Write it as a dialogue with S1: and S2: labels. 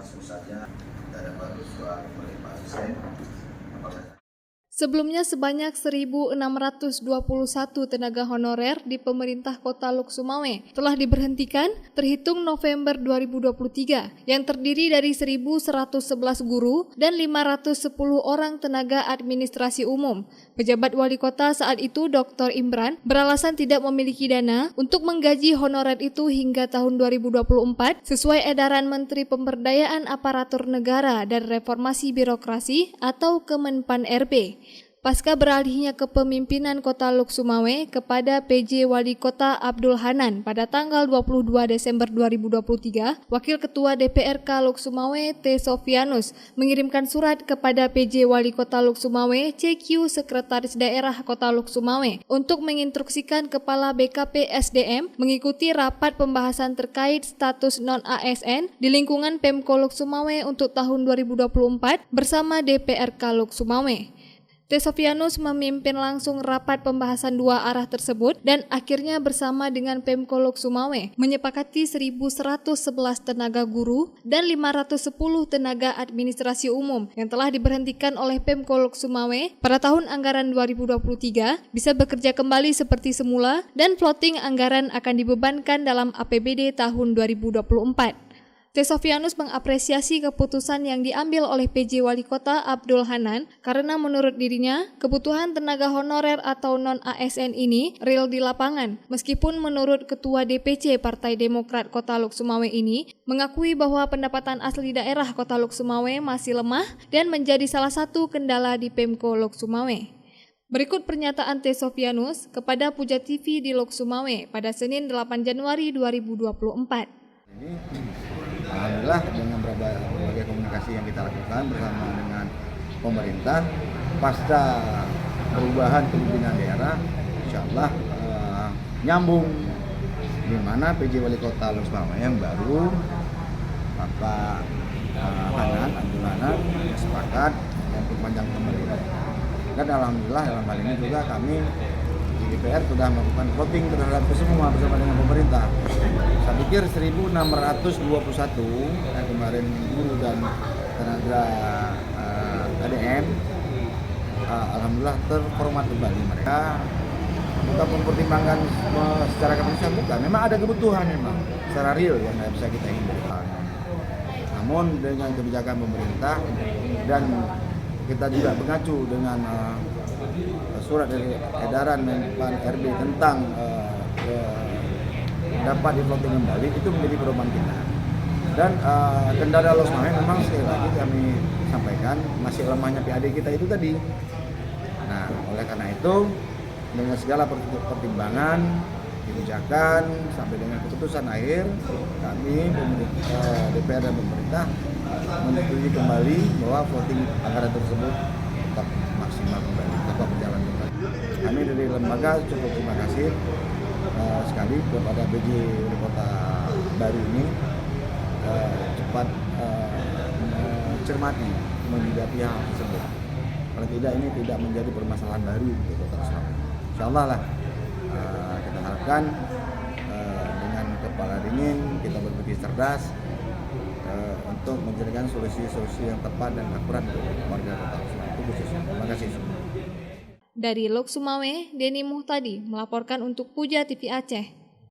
S1: langsung saja kita dapat suara oleh Pak Asisten.
S2: Sebelumnya sebanyak 1.621 tenaga honorer di pemerintah Kota Lok Sumawe telah diberhentikan terhitung November 2023 yang terdiri dari 1.111 guru dan 510 orang tenaga administrasi umum. Pejabat wali kota saat itu Dr. Imran beralasan tidak memiliki dana untuk menggaji honorer itu hingga tahun 2024 sesuai edaran Menteri Pemberdayaan Aparatur Negara dan Reformasi Birokrasi atau Kemenpan RB. Pasca beralihnya kepemimpinan Kota Lok Sumawe kepada PJ Wali Kota Abdul Hanan pada tanggal 22 Desember 2023, Wakil Ketua DPRK Lok Sumawe T. Sofianus mengirimkan surat kepada PJ Wali Kota Lok Sumawe CQ Sekretaris Daerah Kota Lok Sumawe untuk menginstruksikan Kepala BKP SDM mengikuti rapat pembahasan terkait status non-ASN di lingkungan Pemko Lok Sumawe untuk tahun 2024 bersama DPRK Lok Sumawe. T. Sofianus memimpin langsung rapat pembahasan dua arah tersebut dan akhirnya bersama dengan Pemko Lok Sumawe menyepakati 1.111 tenaga guru dan 510 tenaga administrasi umum yang telah diberhentikan oleh Pemko Lok Sumawe pada tahun anggaran 2023 bisa bekerja kembali seperti semula dan floating anggaran akan dibebankan dalam APBD tahun 2024. T. Sofianus mengapresiasi keputusan yang diambil oleh PJ Wali Kota Abdul Hanan karena menurut dirinya, kebutuhan tenaga honorer atau non-ASN ini real di lapangan. Meskipun menurut Ketua DPC Partai Demokrat Kota Lok Sumawe ini mengakui bahwa pendapatan asli daerah Kota Lok Sumawe masih lemah dan menjadi salah satu kendala di Pemko Lok Sumawe. Berikut pernyataan T. Sofianus kepada Puja TV di Lok Sumawe pada Senin 8 Januari 2024.
S3: Alhamdulillah dengan berbagai komunikasi yang kita lakukan bersama dengan pemerintah pasca perubahan kepemimpinan daerah, insya Allah nyambung, di mana PJ Wali Kota Lok Sumawe yang baru Bapak Abdul Hanan sepakat dan perpanjang kembali. Dan alhamdulillah dalam hal ini juga kami di DPR sudah melakukan voting terhadap semua bersama dengan pemerintah. Saya pikir 1.621 yang kemarin guru dan tenaga ADM alhamdulillah terhormat kembali mereka. Kita mempertimbangkan secara kemanusiaan bukan. Memang ada kebutuhan memang secara real yang tidak bisa kita hindari. Namun dengan kebijakan pemerintah dan kita juga mengacu dengan surat dari edaran Menpan RB tentang dapat di-floating kembali, itu menjadi pedoman kita. Dan kendala Lok Sumawe memang sekali lagi kami sampaikan masih lemahnya PAD kita itu tadi. Nah, oleh karena itu dengan segala pertimbangan, kebijakan sampai dengan keputusan akhir, kami DPR dan pemerintah menyetujui kembali bahwa floating anggaran tersebut tetap maksimal kembali, tetap berjalan kembali. Kami dari lembaga cukup terima kasih sekali kepada PJ Wali Kota baru ini cepat mencermati menghadapi hal tersebut. Kalau tidak ini tidak menjadi permasalahan baru di Kota Sumawe. Insyaallah lah kita harapkan dengan kepala dingin kita berpikir cerdas untuk mencarikan solusi-solusi yang tepat dan akurat untuk warga Kota Sumawe itu khususnya. Terima kasih.
S2: Dari Lok Sumawe, Deni Muhtadi melaporkan untuk Puja TV Aceh.